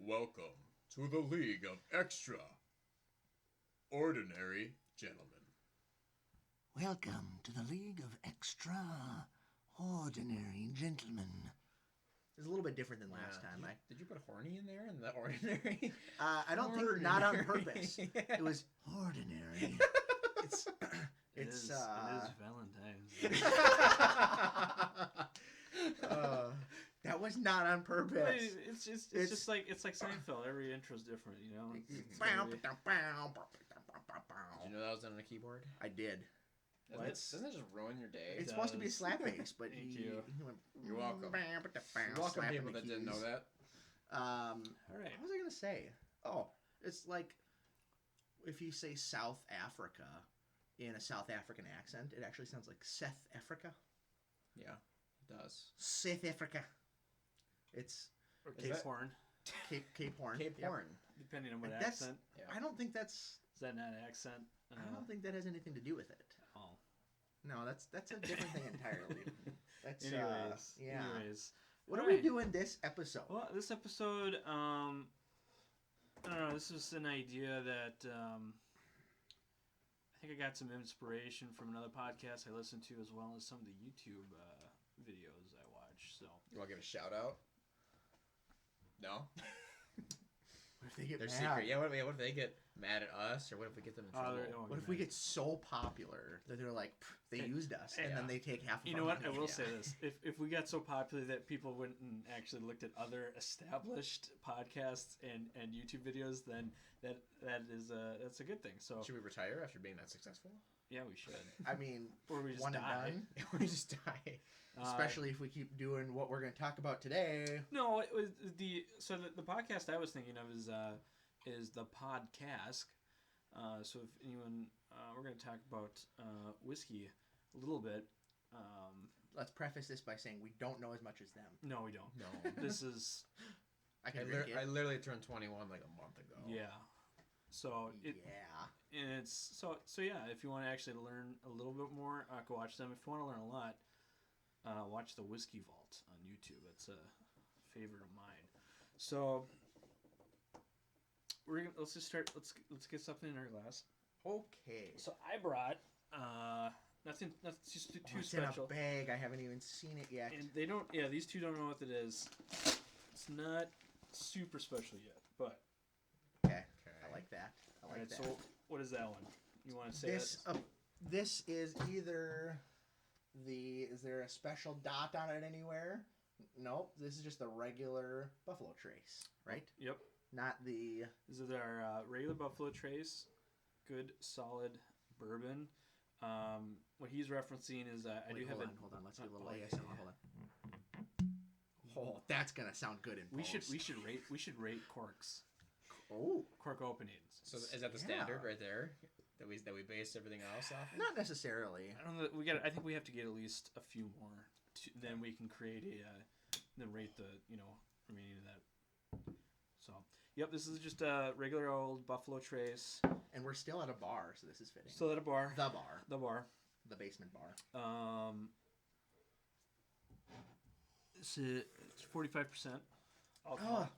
Welcome to the League of Extraordinary Gentlemen. Welcome to the League of Extraordinary Gentlemen. It's a little bit different than last time. Did you put horny in there in the ordinary? I don't think not on purpose. It was ordinary. It is Valentine's. That was not on purpose. It's just like Seinfeld. Every intro is different, you know. Did you know that was on a keyboard? I did. Doesn't that just ruin your day? It's supposed to be a slap bass, but Thank you. he went. You're welcome. You're welcome, people that didn't know that. All right. What was I gonna say? Oh, it's like if you say South Africa in a South African accent, it actually sounds like Seth Africa. Yeah, it does. South Africa. It's Or Cape Horn, Cape Horn. Cape Yep. Horn. depending on what That's- accent. Yeah. I don't think that's. Is that not accent? I don't think that has anything to do with it. Oh. No, that's a different thing entirely. That's Anyways. yeah. Anyways. What All are we right. doing this episode? Well, this episode, I don't know. This was an idea that I think I got some inspiration from another podcast I listened to, as well as some of the YouTube videos I watch. So You want to give a shout out? No? What if they get They're mad? secret. Yeah, what if they get mad at us? Or what if we get them in trouble? What if we get so popular that they're like, they used us, and then they take half of You our know what? I money? will say this: if we got so popular that people went and actually looked at other established podcasts and YouTube videos, then that's a good thing. So Should we retire after being that successful? yeah, we should. I mean, Or we just one die. and done. we just die. Especially if we keep doing what we're going to talk about today. No, it was the podcast I was thinking of is the podcast. So if anyone, we're going to talk about whiskey a little bit. Let's preface this by saying we don't know as much as them. No, we don't. No. This is I can drink I it. literally turned 21 like a month ago. yeah. So Yeah. and it's so yeah. If you want to actually learn a little bit more, go watch them. If you want to learn a lot, watch the Whiskey Vault on YouTube. It's a favorite of mine. So let's just start. Let's get something in our glass. Okay. So I brought nothing just too It's in a special. bag. I haven't even seen it yet. And they don't. Yeah, these two don't know what it is. It's not super special yet, but Okay. I like that. I like all right. that. So what is that one? You want to say This this is either is there a special dot on it anywhere? Nope. This is just the regular Buffalo Trace, right? Yep. Not the. This is our regular Buffalo Trace, good solid bourbon. What he's referencing is I Wait, do have hold on. Let's get a little yeah, ASMR. Hold on. Oh, that's gonna sound good in We post. should rate corks, Oh, cork openings. So is that the Yeah. standard right there that we base everything else off? not necessarily. I don't know. I think we have to get at least a few more. Then we can create then rate the remaining of that. So yep, this is just a regular old Buffalo Trace. And we're still at a bar, so this is fitting. Still at a bar. The bar, The bar. the basement bar. It's 45% Oh, alcohol.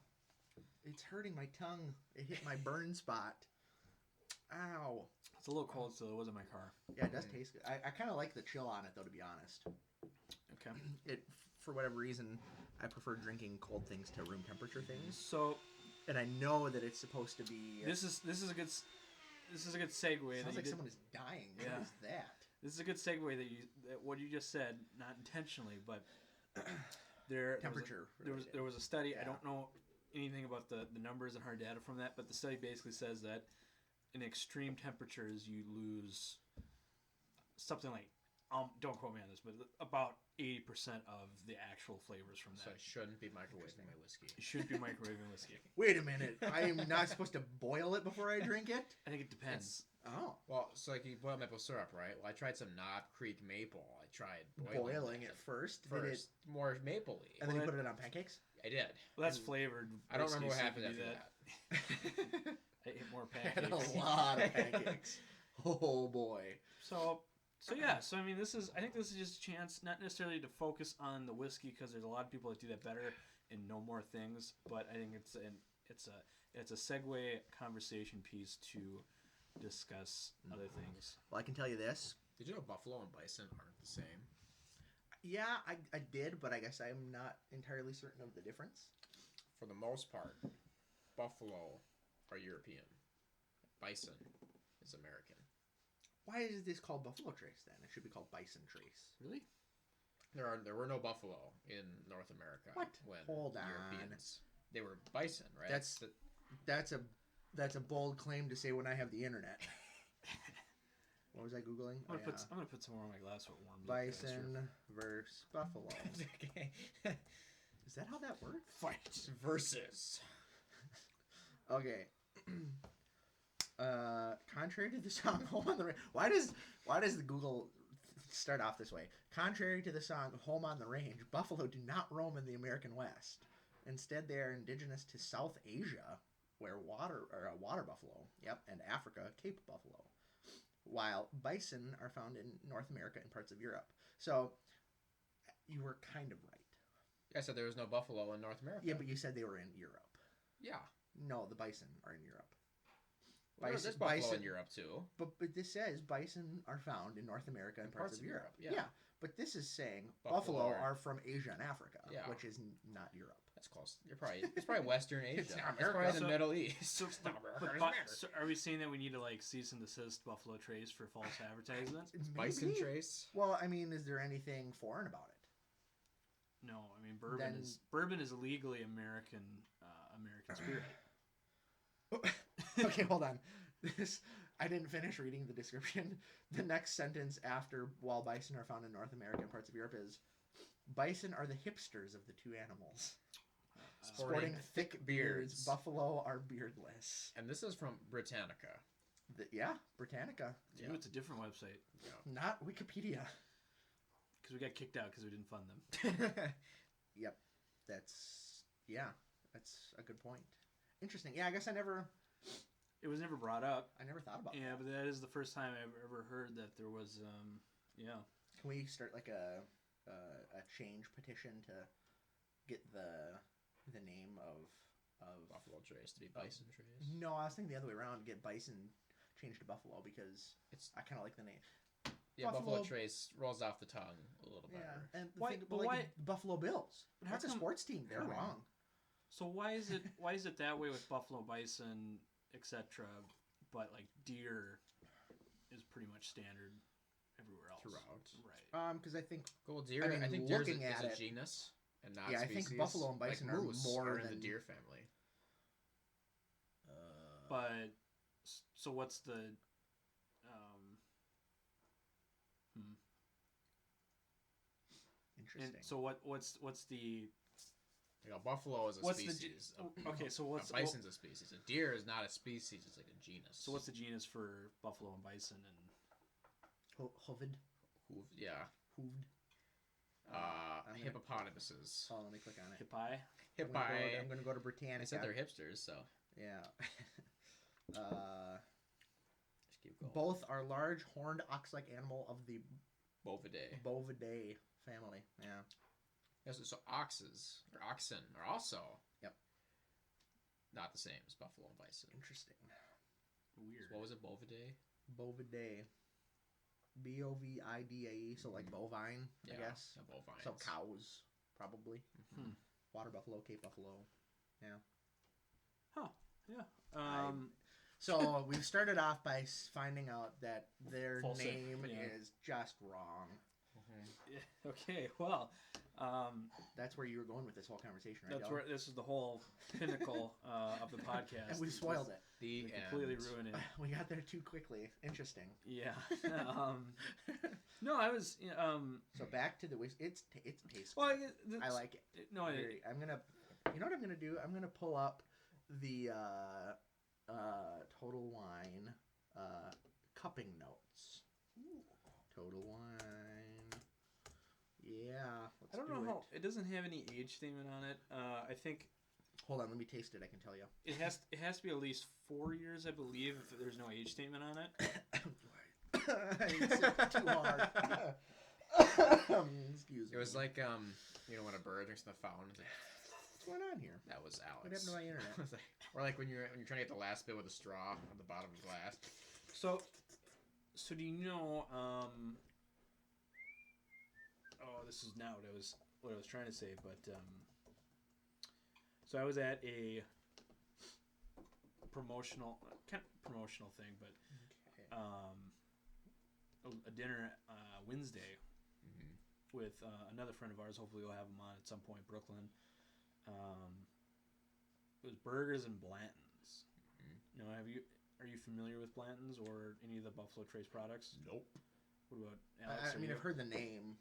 it's hurting my tongue. It hit my burn spot. Ow. It's a little cold, so it was in my car. Yeah, it does taste good. I kind of like the chill on it, though, to be honest. Okay. It, for whatever reason, I prefer drinking cold things to room temperature things. So And I know that it's supposed to be. this is a good segue. Sounds like someone is dying. Yeah. What is that? This is a good segue that what you just said, not intentionally, but there Temperature there was a study. Yeah. I don't know anything about the numbers and hard data from that, but the study basically says that in extreme temperatures you lose something like don't quote me on this, but about 80% of the actual flavors from that. So I shouldn't be microwaving my whiskey. You shouldn't be microwaving whiskey. Wait a minute. I am not supposed to boil it before I drink it? I think it depends. Oh. Well, so like you boil maple syrup, right? Well, I tried some Knob Creek maple. I tried Boiling it first. first, more mapley. And then Well, you put it on pancakes? I did. Well, that's flavored. I don't remember what whiskey, happened so you after can do that. I ate more I had a pancakes. lot of pancakes. Oh, boy. So yeah. So I mean, I think this is just a chance, not necessarily to focus on the whiskey, because there's a lot of people that do that better and know more things. But I think it's it's a segue conversation piece to discuss other things. Well, I can tell you this. Did you know buffalo and bison aren't the same? Yeah, I did, but I guess I'm not entirely certain of the difference. For the most part, buffalo are European. Bison is American. Why is this called Buffalo Trace then? It should be called Bison Trace. Really? There were no buffalo in North America. What? When Hold on. Europeans. They were bison, right? That's a bold claim to say when I have the internet. What was I googling? I'm gonna put some more on my glass with warm. Bison versus buffalo. Okay. Is that how that works? Fight versus. Okay. Contrary to the song "Home on the Range," why does the Google start off this way? Contrary to the song "Home on the Range," buffalo do not roam in the American West. Instead, they are indigenous to South Asia, where water buffalo, and Africa, Cape buffalo, while bison are found in North America and parts of Europe. So, you were kind of right. I said there was no buffalo in North America. Yeah, but you said they were in Europe. Yeah. No, the bison are in Europe. Well, there's buffalo in Europe too. But this says bison are found in North America and parts of Europe. Yeah. But this is saying buffalo are from Asia and Africa, Yeah. which is not Europe. That's close. It's probably Western Asia. It's not It's America. probably the So- Middle East. So, It's not America. but, It's but, America. so are we saying that we need to cease and desist Buffalo Trace for false advertisement? Bison Maybe? Trace. Well, I mean, is there anything foreign about it? No, I mean bourbon is legally American spirit. Okay, hold on. I didn't finish reading the description. The next sentence after "while bison are found in North America and parts of Europe" is "bison are the hipsters of the two animals, sporting thick beards. Buffalo are beardless." And this is from Britannica. Britannica, Dude, it's a different website not Wikipedia. because we got kicked out because we didn't fund them. Yep, that's a good point. Interesting. Yeah, I guess I never It was never brought up. thought about Yeah, that. but that is the first time I've ever heard that there was. Can we start like a change petition to get the name of Buffalo Trace to be Bison Trace. No, I was thinking the other way around. Get bison changed to buffalo because I kind of like the name. Yeah, Buffalo Buffalo- Trace rolls off the tongue a little better. Yeah, and Why- think, but like why- the Buffalo Bills. But how That's a come- sports team. They're wrong. So why is it that way with buffalo, bison, etc., but like deer is pretty much standard everywhere else Throughout. Right. Because I think Well, deer. I mean, I think deer is looking at a it- genus and not Yeah, I species. think buffalo and bison like are moose more in the than- deer family. But so what's the interesting. and so what's the Like a buffalo is a what's the species. okay? So what's a bison's a species. A deer is not a species. It's like a genus. so what's the genus for buffalo and bison and Hovid. Yeah. Hooved. I'm gonna- Hippopotamuses. Oh, let me click on it. hippi? Hippi. I'm gonna go to Britannica. I said they're hipsters, so Yeah. just keep going. Both are large horned ox-like animal of the Bovidae. Bovidae family. Yeah. Yes, so oxes or oxen are also Yep. not the same as buffalo and bison. Interesting. Weird. So what was it, Bovidae? Bovidae. Bovida. So like bovine, I guess. Yeah, bovines. So cows, probably. Hmm. Water buffalo, Cape buffalo. Yeah. Huh. Yeah. So we've started off by finding out that their False, name yeah. is just wrong. Yeah, okay. Well, That's where you were going with this whole conversation, right? that's Dylan? where this is the whole pinnacle of the podcast. And we spoiled it. The We completely end. ruined it. We got there too quickly. Interesting. Yeah. No, I was. So back to the whiskey. It's tasty. Well, I like it. No, I'm gonna. You know what I'm gonna do? I'm gonna pull up the Total Wine cupping notes. Total Wine. Yeah. I don't know how it doesn't have any age statement on it. I think Hold on, let me taste it. I can tell you. it has to be at least 4 years, I believe, if there's no age statement on it. It's too hard. Excuse me. It was like when a bird drinks in the fountain. It's like, What's going on here? That was Alex. What happened to my internet? Or like when you're trying to get the last bit with a straw at the bottom of the glass. So do you know? This is not what I was trying to say, but so I was at a promotional thing, but a dinner Wednesday with another friend of ours. Hopefully, we'll have him on at some point. Brooklyn. It was burgers and Blanton's. Now, are you familiar with Blanton's or any of the Buffalo Trace products? Nope. What about Alex? I mean, I've heard the name.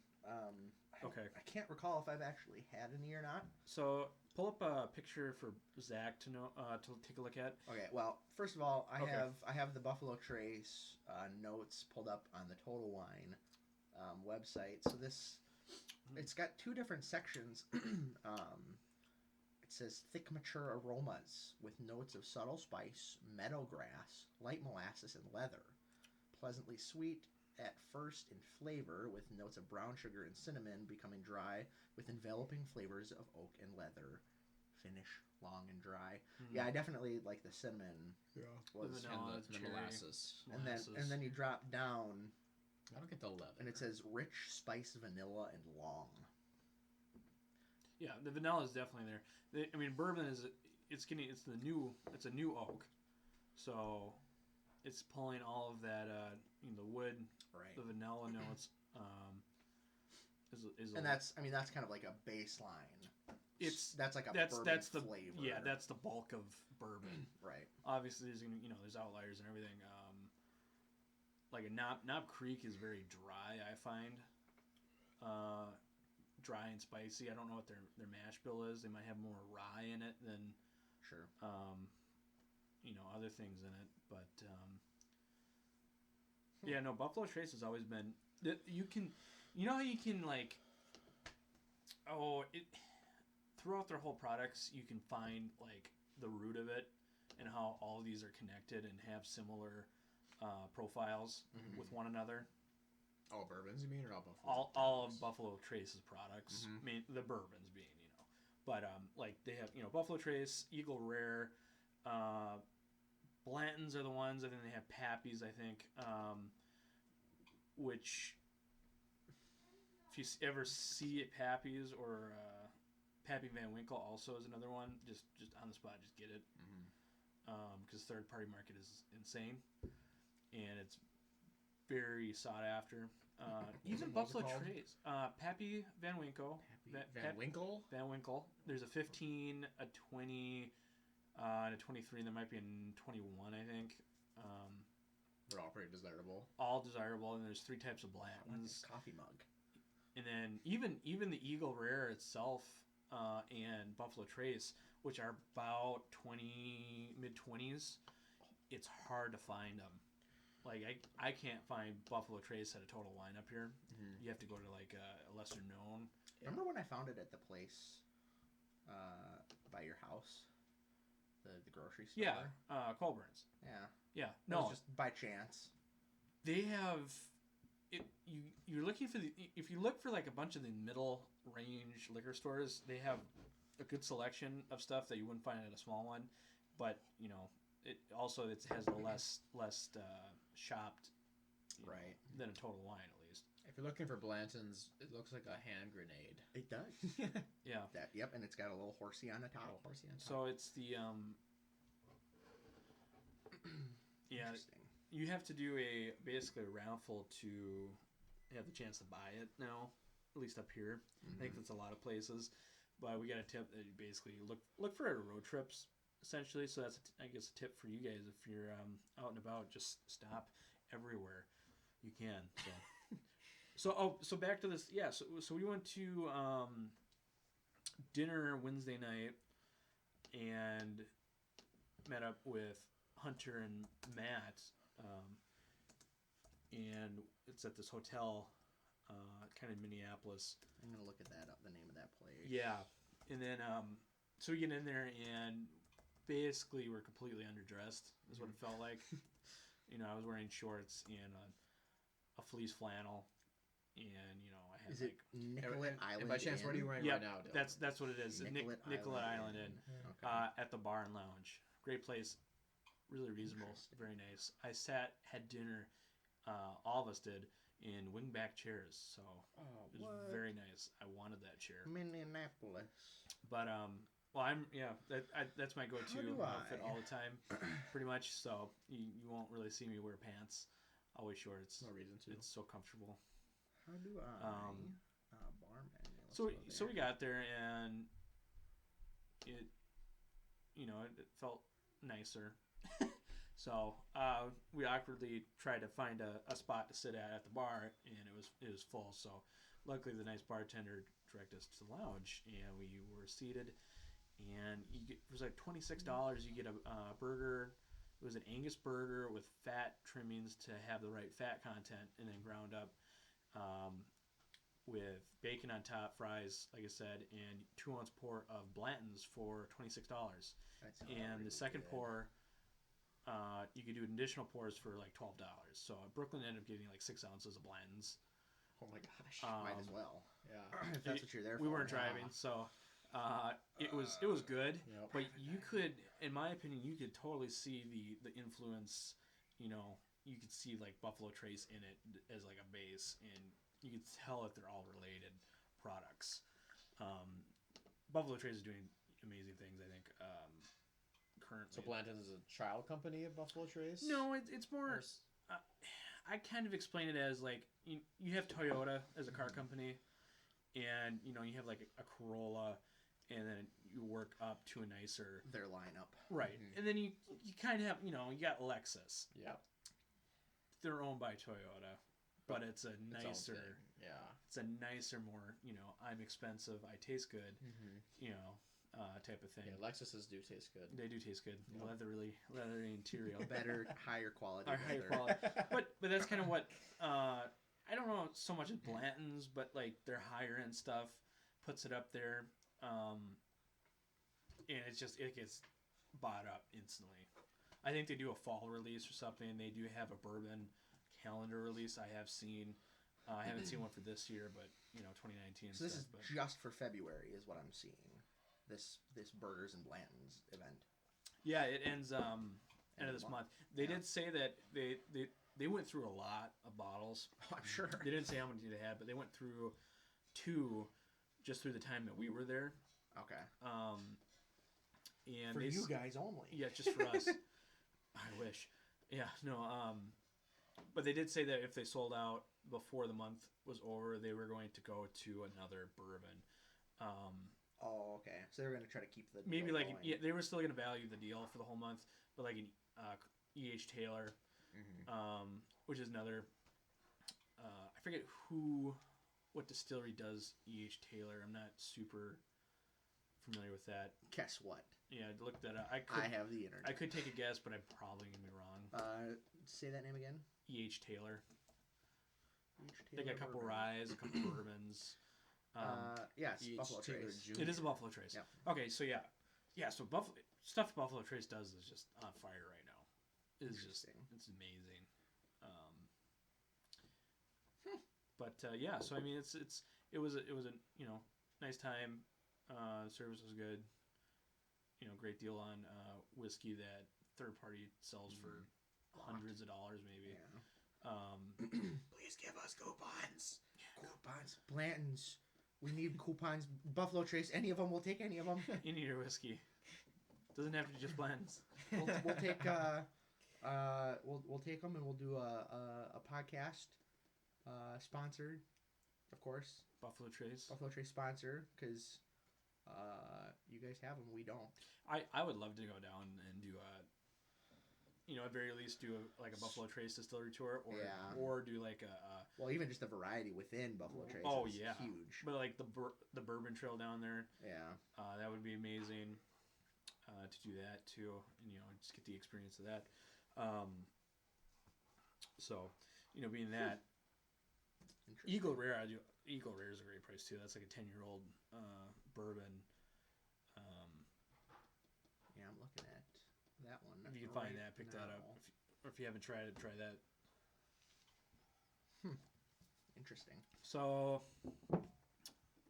Okay. I can't recall if I've actually had any or not. So pull up a picture for Zach to know to take a look at. Okay, well, first of all, I Okay. have the Buffalo Trace notes pulled up on the Total Wine website. So it's got two different sections. It says thick, mature aromas with notes of subtle spice, meadow grass, light molasses, and leather. Pleasantly sweet at first in flavor, with notes of brown sugar and cinnamon, becoming dry with enveloping flavors of oak and leather. Finish long and dry. Yeah, I definitely like the cinnamon. Yeah. Was The vanilla, and the cherry, molasses. and then you drop down I don't get the leather. and it says rich spice, vanilla, and long. Yeah, the vanilla is definitely there. I mean, bourbon it's a new oak, so it's pulling all of that the wood, Right. the vanilla notes. And that's kind of like a baseline. That's like a that's bourbon the flavor. yeah, that's the bulk of bourbon. Right. Obviously, there's outliers and everything. Like a Knob Creek is very dry. I find dry and spicy. I don't know what their mash bill is. They might have more rye in it than Sure. other things in it. But yeah, no, Buffalo Trace has always been. How you can like. Throughout their whole products, you can find like the root of it and how all of these are connected and have similar profiles with one another. All bourbons, you mean, or all Buffalo? All of Buffalo Trace's products, Mhm. I mean, the bourbons being, but like they have, Buffalo Trace, Eagle Rare, Blanton's are the ones. I think they have Pappy's. I think, which if you ever see it, Pappy's or Pappy Van Winkle also is another one. Just on the spot, just get it. Because third party market is insane, and it's very sought after. Even What was it Buffalo called? Trace, Pappy Van Winkle, Van Winkle? Van Winkle. There's a 15, a 20, and a 23, and there might be a 21, I think. They're all pretty desirable. All desirable, and there's 3 types of I want Blanton's. this coffee mug. And then even the Eagle Rare itself and Buffalo Trace, which are about mid-20s, it's hard to find them. Like I can't find Buffalo Trace at a Total Wine up here. You have to go to like a lesser known. Remember when I found it at the place by your house? The grocery store? Yeah, Colburn's. Yeah. Yeah, It was just by chance. they have it. You're looking for if you look for like a bunch of the middle range liquor stores, they have a good selection of stuff that you wouldn't find at a small one, but it has the less shopped Right. than a Total Wine at least. If you're looking for Blanton's, it looks like a hand grenade. It does. Yeah. Yep, and it's got a little horsey on the top. Horsey on top. So it's the yeah, Interesting. you have to do basically a raffle to have the chance to buy it now, at least up here. I think that's a lot of places, but we got a tip that you basically look for it at road trips essentially. So that's I guess a tip for you guys if you're out and about, just stop everywhere you can. So back to this. Yeah, so we went to dinner Wednesday night and met up with Hunter and Matt, and it's at this hotel, kind of in Minneapolis. I'm gonna look at that up. The name of that place. Yeah, and then so we get in there and basically we're completely underdressed. Is what it felt like. I was wearing shorts and a fleece flannel, and I had Is it Nicollet Island? And by chance, what are you wearing yeah, right now, Dylan? that's what it is. Nicollet Island Inn. Okay. At the Bar and Lounge. Great place, really reasonable, Interesting. very nice. I had dinner, all of us did, in wingback chairs, so Oh, it was very nice. I wanted that chair, Minneapolis. but well, that's my go-to How do outfit I? all the time, pretty much. So you won't really see me wear pants, always shorts. no reason to. It's so comfortable. How do I? Barman. Let's So go so we there. got there and it it felt nicer. So we awkwardly tried to find a spot to sit at the bar, and it was full. So luckily, the nice bartender directed us to the lounge, and we were seated. And it was like $26. You get a burger. It was an Angus burger with fat trimmings to have the right fat content, and then ground up with bacon on top, fries, like I said, and 2-ounce pour of Blanton's for $26. That's And really the second good. pour, you could do additional pours for like $12. So Brooklyn ended up getting like 6 ounces of Blanton's. Oh my gosh. Might as well. Yeah. If that's what you're there for. We weren't yeah. driving, so it was good. Yep. But you could, in my opinion, you could totally see the influence. You could see like Buffalo Trace in it as like a base, and you could tell that they're all related products. Buffalo Trace is doing amazing things, I think. Currently, So Blanton's is a child company of Buffalo Trace? no, it's more. Or s- I kind of explain it as like you have Toyota as a car company, and you have like a Corolla, and then you work up to a nicer Their lineup. right, and then you kind of have you got Lexus. Yep. They're owned by Toyota, but it's a Its own nicer. thing. Yeah. It's a nicer, more I'm expensive, I taste good, type of thing. Yeah, Lexuses do taste good. They do taste good, Yep. leathery interior. Better, higher quality. Or higher leather. quality. But that's kind of what I don't know so much as Blanton's, but like their higher end stuff puts it up there, and it gets bought up instantly. I think they do a fall release or something. They do have a bourbon calendar release. I have seen. I haven't seen one for this year, but 2019. So this stuff, is but. just for February, is what I'm seeing. This Burgers and Blanton's event. Yeah, it ends end of this month. They Yeah. did say that they went through a lot of bottles. Oh, I'm sure. They didn't say how many they had, but they went through 2 just through the time that we were there. Okay. And For they you guys only. yeah, just for us. I wish. Yeah, no. But they did say that if they sold out before the month was over, they were going to go to another bourbon. Oh, okay. So they're gonna try to keep the Maybe deal like going. they were still going to value the deal for the whole month, but like an E.H. Taylor, which is another. I forget what distillery does E.H. Taylor. I'm not super familiar with that. Guess what? Yeah, I looked that up. I I have the internet. could take a guess, but I'm probably gonna be wrong. Say that name again. E.H. Taylor. Each They got a couple bourbon. ryes, a couple bourbons. Yes, E.H. Buffalo Taylor Trace. Jr. It is a Buffalo Trace. Yep. Okay, so yeah. So stuff Buffalo Trace does is just on fire right now. It's just Interesting. it's amazing. But yeah, so I mean it was a nice time. Service was good. Great deal on whiskey that third party sells for hundreds of dollars maybe. Yeah. Please give us coupons. Coupons. Blanton's. We need coupons. Buffalo Trace. Any of them. We'll take any of them. You need your whiskey. Doesn't have to be just blends. We'll take we'll take them and we'll do a podcast sponsored, of course. Buffalo Trace. Buffalo Trace sponsor because you guys have them, we don't. I would love to go down and do at very least do a Buffalo Trace distillery tour, or do like a Well, even just the variety within Buffalo Trace. Oh, is yeah. huge. but like the bourbon trail down there. Yeah. That would be amazing to do that too, and just get the experience of that. So, being that Interesting. Eagle Rare is a great price too. That's like a 10-year-old bourbon. Yeah, I'm looking at that one. If you can find right that, pick that up. now. Or if you haven't tried it, try that. Interesting. So,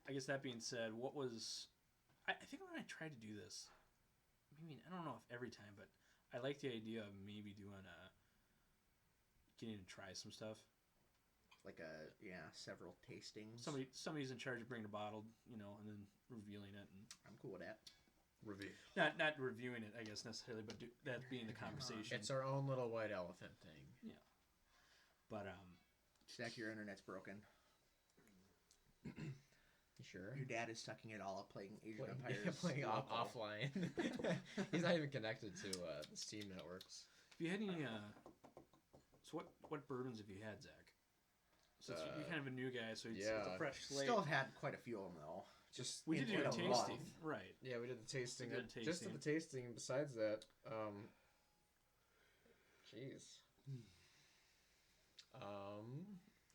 I guess that being said, what was... I think when I tried to do this, maybe, I don't know if every time, but I like the idea of maybe doing getting to try some stuff. Like several tastings. Somebody's in charge of bringing a bottle, and then revealing it. And I'm cool with that. Review. not reviewing it, I guess, necessarily, but that being the conversation. It's our own little white elephant thing. Yeah. But, Stack, your internet's broken. You sure? Your dad is sucking it all up playing Age of Empires. Yeah, playing local. offline. He's not even connected to the Steam networks. if you had any, so what bourbons have you had, Zach? So you're kind of a new guy, so it's a fresh slate. Still have had quite a few of them, though. Just We did do in a a tasting, month. right? yeah, we did the tasting. We did a Just tasting. at the tasting. Besides that, jeez.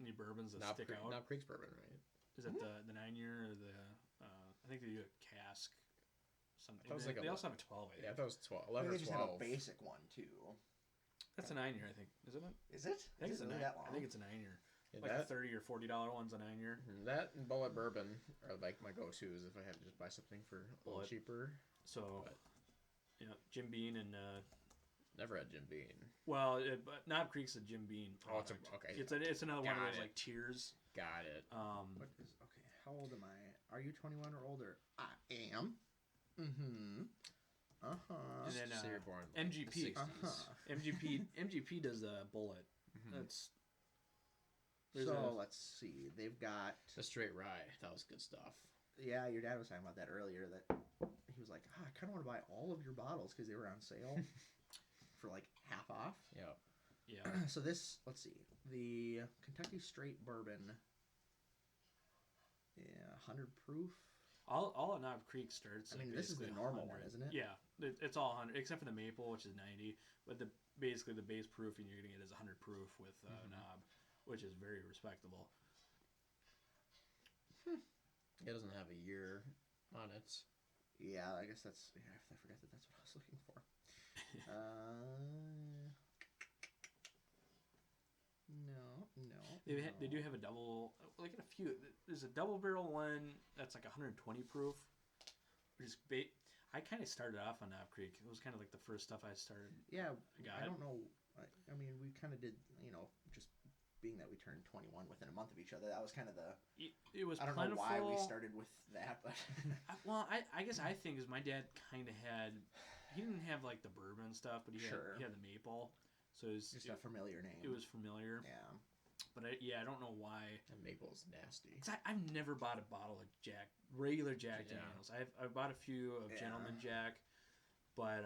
Any bourbons that Knob stick Creek, out? Knob Creek's bourbon, right? Is it the 9-year or the? I think they do a cask. Something. That was like they a- also have a 12. I think. Yeah, I thought it was 12, I 11 think or they just have 12. a basic one, too. That's a 9-year, I think. Isn't it? Is it? I think Is it's it a really 9. that long? I think it's a 9-year. Yeah, Like that, a $30 or $40 one's a 9-year. that and Bullet Bourbon are like my go-tos if I had to just buy something for a little Bullet. cheaper. So, But- Jim Beam and Never had Jim Beam. but Knob Creek's a Jim Beam Oh, it's product. okay. It's another one of Got those it. like tiers. Got it. What is... Okay, how old am I? Are you 21 or older? I am. Mm-hmm. Uh-huh. And then Say you're born MGP. in the 60s. Uh-huh. MGP does a Bullet. Mhm. That's So, let's see. They've got... The straight rye. That was good stuff. Yeah, your dad was talking about that earlier, that he was like, I kind of want to buy all of your bottles because they were on sale for like half off. Yeah. yeah. So this, let's see, the Kentucky Straight Bourbon, 100 proof. All at Knob Creek starts. I mean, at this is the basically normal 100. one, isn't it? Yeah, it's all 100 except for the maple, which is 90. But basically the base proofing you're gonna get is 100 proof with knob, which is very respectable. It doesn't have a year on it. Yeah, I guess that's, I forgot that that's what I was looking for. No. They do have a double, like in a few. There's a double barrel one that's like 120 proof, which is I kind of started off on Knob Creek. It was kind of like the first stuff I started. Yeah, got I it. don't know. I mean, we kind of did, just being that we turned 21 within a month of each other. That was kind of the. It was I don't plentiful. know why we started with that, but. I guess I think is my dad kind of had. He didn't have like the bourbon stuff, but he had the maple, so it was Just a familiar name. It was familiar. Yeah. But I don't know why. And maple's nasty. I've never bought a bottle of regular Jack Yeah. Daniels. I've bought a few of Gentleman Jack, but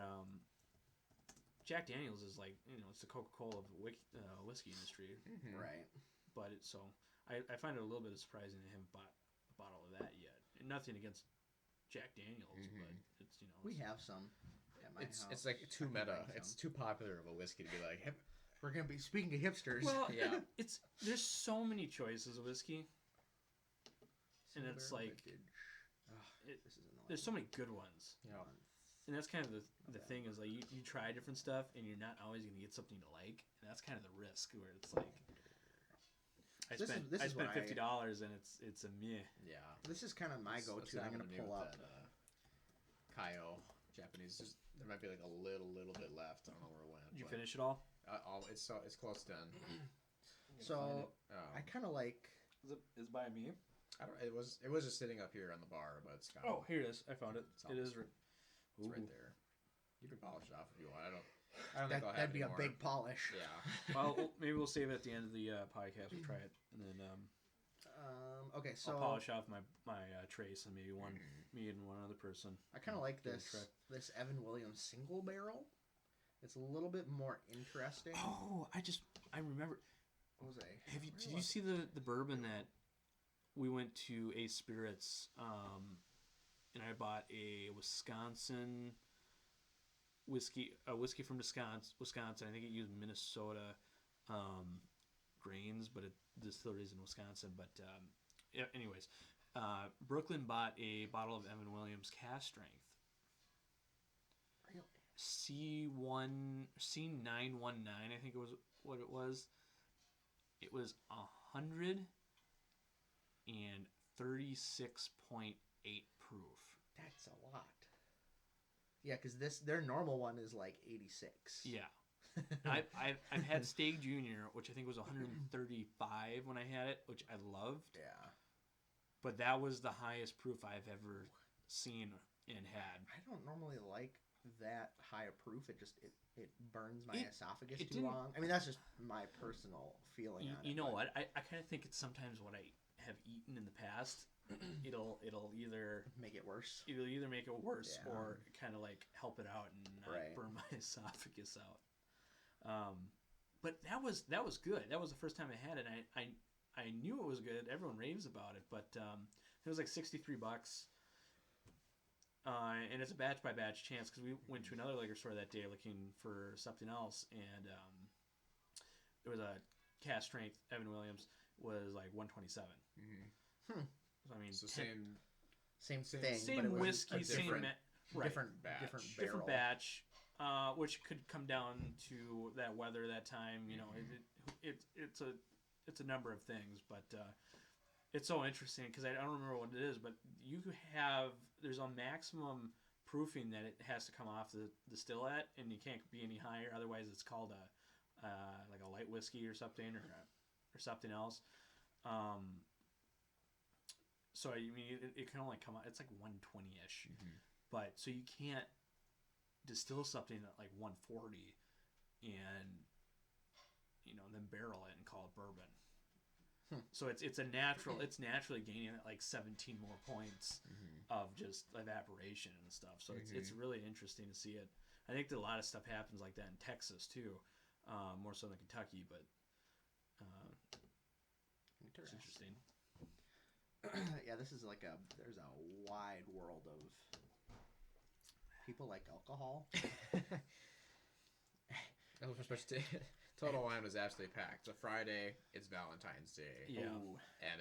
Jack Daniels is like it's the Coca-Cola of the whiskey industry, Mm-hmm. Right. but I find it a little bit surprising I haven't bought a bottle of that yet. And nothing against Jack Daniels, but it's We have some at my house. It's like too I can meta. bring It's some. too popular of a whiskey to be like, hey, We're gonna be speaking to hipsters. well, Yeah. there's so many choices of whiskey. And it's Silver like, vintage. This is annoying. There's so many good ones. Yeah. And that's kind of the Okay. thing is like you try different stuff and you're not always going to get something you like, and that's kind of the risk where it's like I This spent is what $50 and it's a meh. Yeah. This is kind of my That's go-to. I'm happened gonna to me pull with up. that, Kaio Japanese. There might be like a little bit left. I don't know where it went. Did you but, finish it all? It's close done. So I kind of like. Is by me? I don't. It was just sitting up here on the bar, but it's got. Oh, here it is. I found it. It's It is. It's right there. You can polish it off if you want. I don't think I'll have That'd be any a more. big polish. Yeah. Well, maybe we'll save it at the end of the podcast. We'll try it, and then Okay, so I'll polish off my trace and maybe me and one other person. I kind of like Give it a this try. Evan Williams single barrel. It's a little bit more interesting. Oh, I remember. What was I? Did you see the bourbon that we went to Ace Spirits, and I bought a Wisconsin whiskey from Wisconsin. I think it used Minnesota grains, but distilleries in Wisconsin. But yeah, anyways, Brooklyn bought a bottle of Evan Williams cask strength. Really? C919, I think it was what it was. It was 100 and 36.8 proof. That's a lot. Yeah, because their normal one is like 86. Yeah. I've had Stag Junior, which I think was 135 when I had it, which I loved. Yeah. But that was the highest proof I've ever seen and had. I don't normally like that high of proof. It burns my esophagus it too didn't- long. I mean, that's just my personal feeling on it. You know but- what? I kind of think it's sometimes what I have eaten in the past. It'll either Make it worse. make it worse Yeah. or kind of like help it out and not Right. burn my esophagus out. But that was good. That was the first time I had it. And I knew it was good. Everyone raves about it, but it was like $63. And it's a batch by batch chance because we went to another liquor store that day looking for something else, and there was a cast strength Evan Williams was like 127. Mm-hmm. So, I mean, So Same thing. but same it was whiskey, a same different, right, different batch. different barrel. different batch, which could come down to that weather that time. You know, it's a number of things, but it's so interesting because I don't remember what it is, but there's a maximum proofing that it has to come off the still at, and you can't be any higher. Otherwise, it's called like a light whiskey or something or something else. So I mean, it can only come out. It's like 120-ish, but so you can't distill something at like 140 and then barrel it and call it bourbon. So it's naturally gaining at like 17 more points of just evaporation and stuff. So it's really interesting to see it. I think that a lot of stuff happens like that in Texas too, more so than Kentucky, but it's interesting. Yeah, this is like there's a wide world of people like alcohol. Especially Total Wine was absolutely packed. So Friday, it's Valentine's Day. Yeah. Ooh. And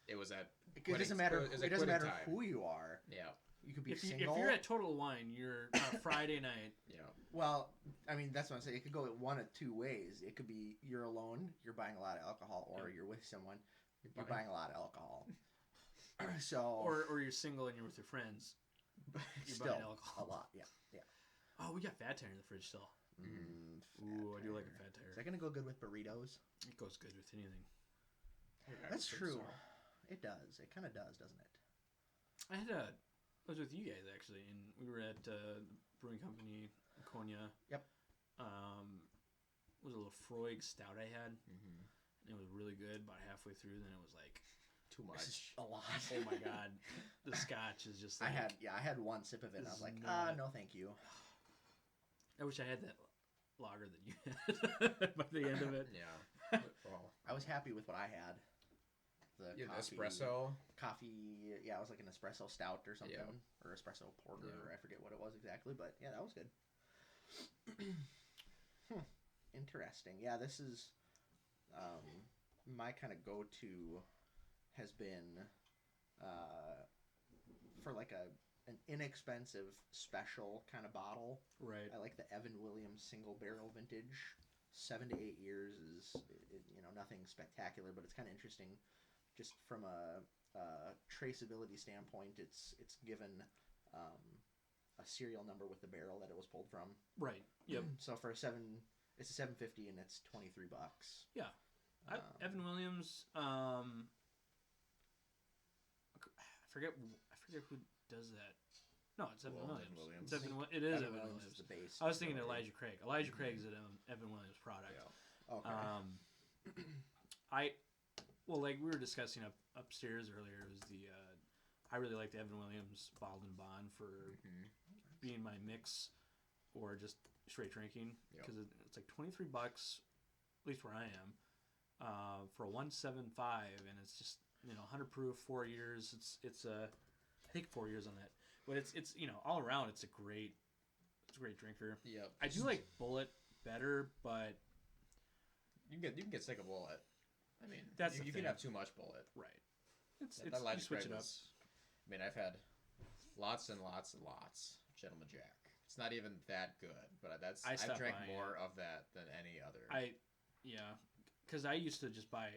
it was at It doesn't matter. it was It at doesn't quitting matter time. who you are. Yeah. You could be If single. you're at Total Wine, you're on a Friday night. Yeah. Well, I mean, that's what I'm saying. It could go one of two ways. It could be you're alone, you're buying a lot of alcohol, or you're with someone, you're buying a lot of alcohol. So Or you're single and you're with your friends. You're still buying alcohol. a lot. Yeah. Oh, we got Fat Tire in the fridge still. Ooh, I do like a Fat Tire. Is that gonna go good with burritos? It goes good with anything. That's true. It does. It kind of does, doesn't it? I was with you guys actually, and we were at Brewing Company in Konya. Yep. It was a little Freud stout I had, and it was really good. About halfway through, then it was like Too This is much. a lot. oh my god, the Scotch is just. I Like, had one sip of it, and I This was like, is not- no, thank you. I wish I had that lager that you had by the end of it. Yeah. Well, I was happy with what I had. The you had coffee, espresso. coffee. Yeah, it was like an espresso stout or something, Yeah. or espresso porter. Yeah. I forget what it was exactly, but yeah, that was good. Interesting. Yeah, this is my kind of go-to has been for like an inexpensive special kind of bottle. Right. I like the Evan Williams single barrel vintage. 7 to 8 years is nothing spectacular, but it's kind of interesting. Just from a traceability standpoint, it's given a serial number with the barrel that it was pulled from. Right. Yep. So for it's a 750 and it's $23. Yeah. Evan Williams. I forget who does that. No, it's Evan Williams. It's Evan. It is Evan Williams. Is the base. I was thinking Elijah Craig. Elijah Craig is an Evan Williams product. Yeah. Okay. Like we were discussing upstairs earlier, it was I really like the Evan Williams Bottled and Bond for being my mix or just straight drinking because it's like $23, at least where I am, for a 175, and it's just 100 proof, 4 years. It's I think 4 years on that, but it's all around it's a great drinker. Yep. I do like Bullet better, but You can get sick of Bullet. I mean, That's you the can thing. have too much Bullet. right. It's That you Elijah switch Craig it up. was- I mean, I've had lots and lots and lots of Gentleman Jack. It's not even that good, but I I've stopped drank buying more of that than any other. Because I used to just buy.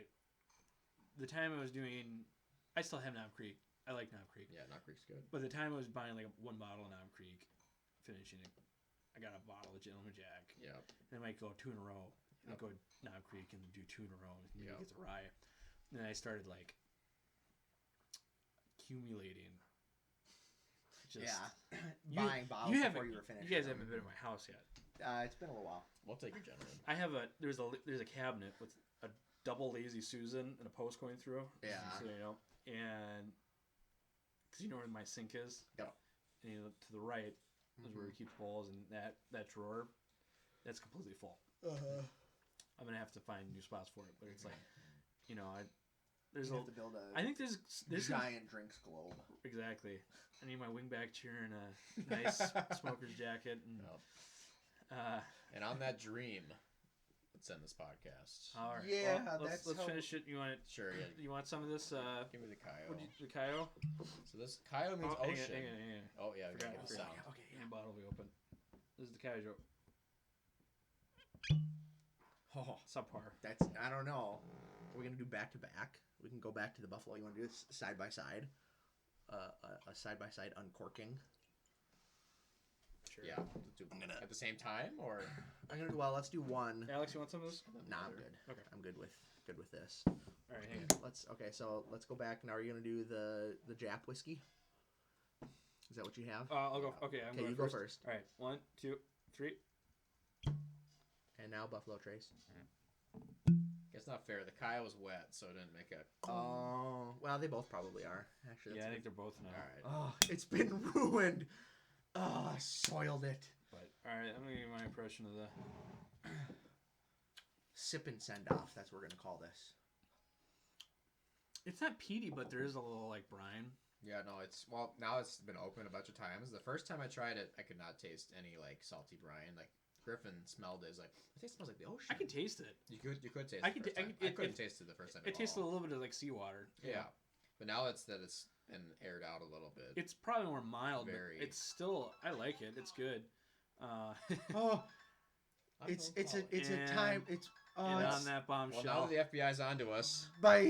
The time I was doing I still have Knob Creek. I like Knob Creek. Yeah, Knob Creek's good. By the time I was buying like one bottle of Knob Creek, finishing it, I got a bottle of Gentleman Jack. Yeah. And I might go 2 in a row. Yep. I'd go Knob Creek and do 2 in a row. And Yep. it gets a rye. And then I started like accumulating. Just, Buying bottles before you were finished. You guys haven't been in my house yet. It's been a little while. We'll take your Gentleman. I have there's a cabinet with a double Lazy Susan and a post going through. Yeah. So, you know, and because you know where my sink is. Yep. And to the right is where we keep the bowls, and that drawer, that's completely full. I'm gonna have to find new spots for it, but it's like, you know, You have to build a I think there's giant drinks globe. exactly. I need my wingback chair and a nice smoker's jacket, and And on that dream, let's end this podcast. all right. Yeah, well, that's let's how- finish it. You want it? Sure, yeah. You want some of this? Give me the Kaio. The Kaio? So this Kaio means hang on, ocean. hang on. Oh, yeah, we gotta Forgot, get the forgot. sound. Okay, Any bottle we open. This is the Kaio joke. Oh, Subpar. that's I don't know. We're gonna do back to back. We can go back to the Buffalo. You want to do this side by side? A side by side uncorking. Sure. Yeah. At the same time, or Let's do one. Alex, you want some of this? Nah, I'm good. Okay. I'm good with this. All right, hang on. So let's go back. Now are you gonna do the Jap whiskey? Is that what you have? I'll go. Okay, I'm Okay, going you first. go first. All right, 1, 2, 3. And now Buffalo Trace. it's not fair. The Kaio was wet, so it didn't make a. Oh, well, they both probably are. Actually, Yeah, I that's think they're both now. All right. Oh, it's been ruined. Oh, I soiled it. But all right, I'm gonna give you my impression of the. Sip and send off. That's what we're gonna call this. It's not peaty, but there is a little like brine. Yeah, no, now it's been open a bunch of times. The first time I tried it, I could not taste any like salty brine. Like Griffin smelled it. It's like it smells like the ocean. I can taste it. You could taste it. I the could first ta- I time. could- I couldn't it- taste it the first time. It at tastes all. a little bit of like seawater. Yeah, but now it's been aired out a little bit. It's probably more mild, Very. but it's still. I like it. It's good. Oh, I'm it's gonna a call it. time. It's and it's on that bombshell. Well, now that the FBI's onto us, bye.